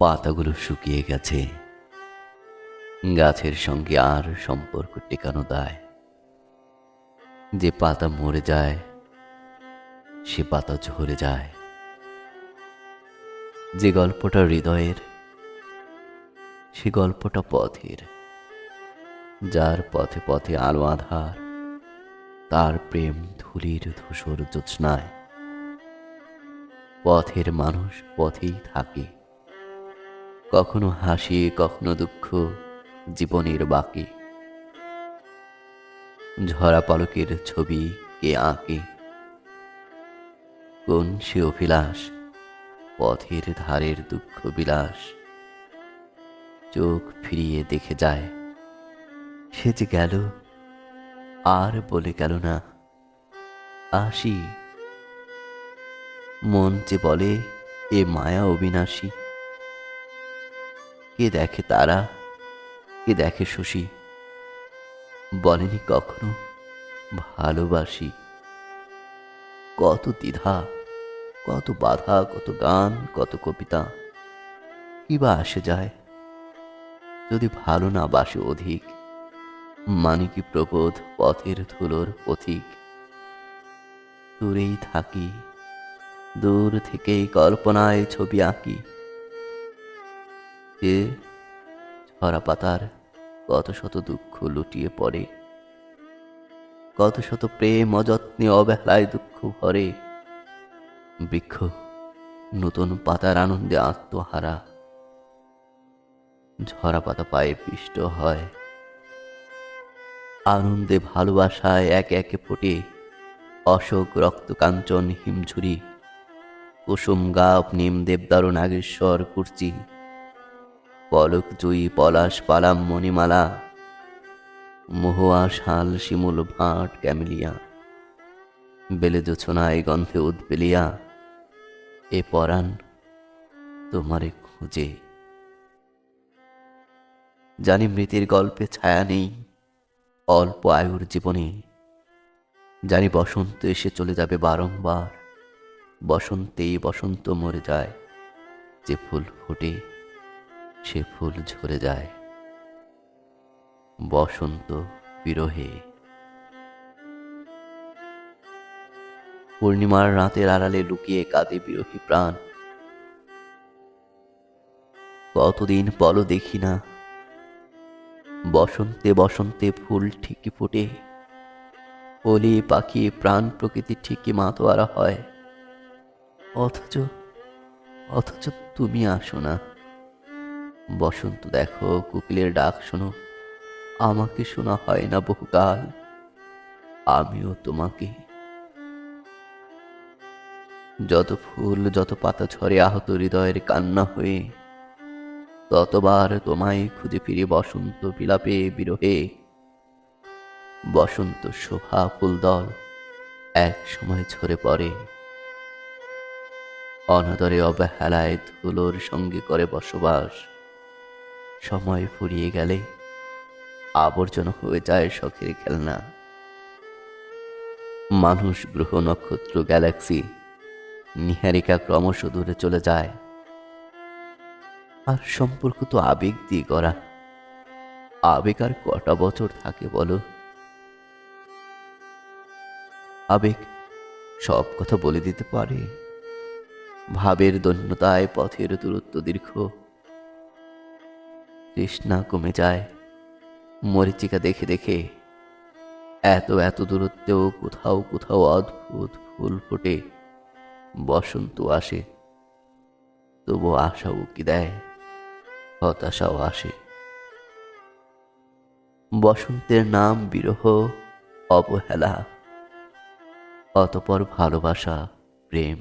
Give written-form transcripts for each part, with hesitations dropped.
পাতাগুলো শুকিয়ে গেছে, গাছের সঙ্গে আর সম্পর্ক টেকানো দায়। যে পাতা মরে যায় সে পাতা ঝরে যায়। যে গল্পটা হৃদয়ের সে গল্পটা পথের। যার পথে পথে আলো আধার, তার প্রেম ধুলির ধূসর জ্যোৎস্নায়। পথের মানুষ পথেই থাকে, কখনো হাসি কখনো দুঃখ জীবনের বাকি। ঝরা পলকের ছবি কে আঁকে? কোন সে অভিলাষ, পথের ধারের দুঃখ বিলাস। চোখ ফিরিয়ে দেখে যায়, সে যে গেল আর বলে গেল না আসি। মন যে বলে এ মায়া অবিনাশী। কে দেখে তারা, কে দেখে শশী, বলেনি কখনো ভালোবাসি। কত দ্বিধা, কত বাধা, কত গান, কত কবিতা, কি বা আসে যায় যদি ভালো না বাসে অধিক। মানে কি প্রবোধ পথের ধুলোর পথিক। দূরেই থাকি, দূর থেকেই কল্পনায় ছবি আঁকি। যে ঝরা পাতার কত শত দুঃখ লুটিয়ে পড়ে, কত শত প্রেম অযত্নে অবহেলায় দুঃখ ভরে। বৃক্ষ নতুন পাতার আনন্দে আত্মহারা, ঝরা পাতা পায়ে পিষ্ট হয়। আনন্দে ভালোবাসায় একে একে ফোটে অশোক রক্ত কাঞ্চন হিমঝুরি, কুসুম গাব নিম দেবদারু নাগেশ্বর কুর্চি, পলক জয়ী পলাশ পালাম মণিমালা, মহুয়া শাল শিমুল ভাট ক্যামেলিয়া। বেলে জোছনায় গন্ধে উদ্বেলিয়া, এ পরাণ তোমারে খুঁজে। জানি মৃতের গল্পে ছায়া নেই অল্প আয়ুর জীবনে। জানি বসন্ত এসে চলে যাবে বারংবার, বসন্তেই বসন্ত মরে যায়। যে ফুল ফোটে সে ফুল ঝরে যায় বসন্ত বিরহে। পূর্ণিমার রাতের আড়ালে লুকিয়ে কাঁদে বিরহী প্রাণ। কতদিন বলো দেখি না, বসন্তে বসন্তে ফুল ঠিকই ফোটে, কলি পাখি প্রাণ প্রকৃতি ঠিকই মাতোয়ারা হয়। অথচ অথচ তুমি আসো না। বসন্ত দেখো, কোকিলের ডাক শোনো, আমাকে শোনা হয় না বহুকাল। আমিও তোমাকে। যত ফুল যত পাতা ঝরে আহত হৃদয়ের কান্না হয়ে, ততবার তোমায় খুঁজে ফিরে বসন্ত বিলাপে বিরহে। বসন্ত শোভা ফুলদল এক সময় ঝরে পড়ে, অনাদরে অবহেলায় ধুলোর সঙ্গে করে বসবাস। সময় ফুরিয়ে গেলে আবর্জনা হয়ে যায় শখের খেলনা। মানুষ গ্রহ নক্ষত্র গ্যালাক্সি নিহারিকা ক্রমশ দূরে চলে যায়। আর সম্পর্ক তো আবেগ দিয়ে করা, আবেগ আর কটা বছর থাকে বলো? আবেগ সব কথা বলে দিতে পারে? ভাবের দৈন্যতায় পথের দূরত্ব দীর্ঘ, তৃষ্ণা কমে যায় মরীচিকা দেখে দেখে। এত এত দূরত্বেও কোথাও কোথাও অদ্ভুত ফুল ফোটে, বসন্ত আসে। তবু আশা উকি দেয়, হতাশাও আসে। বসন্তের নাম বিরহ, অবহেলা, অতপর ভালোবাসা, প্রেম।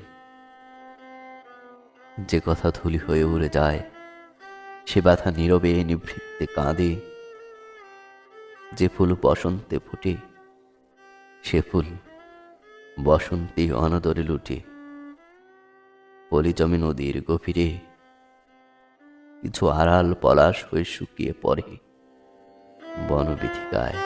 যে কথা ধুলি হয়ে উড়ে যায়, সে ব্যথা নীরবে নিভৃতে কাঁদে। যে ফুল বসন্তে ফোটে, সে ফুল বসন্তে অনাদরে লুটে। পলিজমে নদীর গভীরে কিছু আড়াল পলাশ হয়ে শুকিয়ে পড়ে বনবীথিকায়।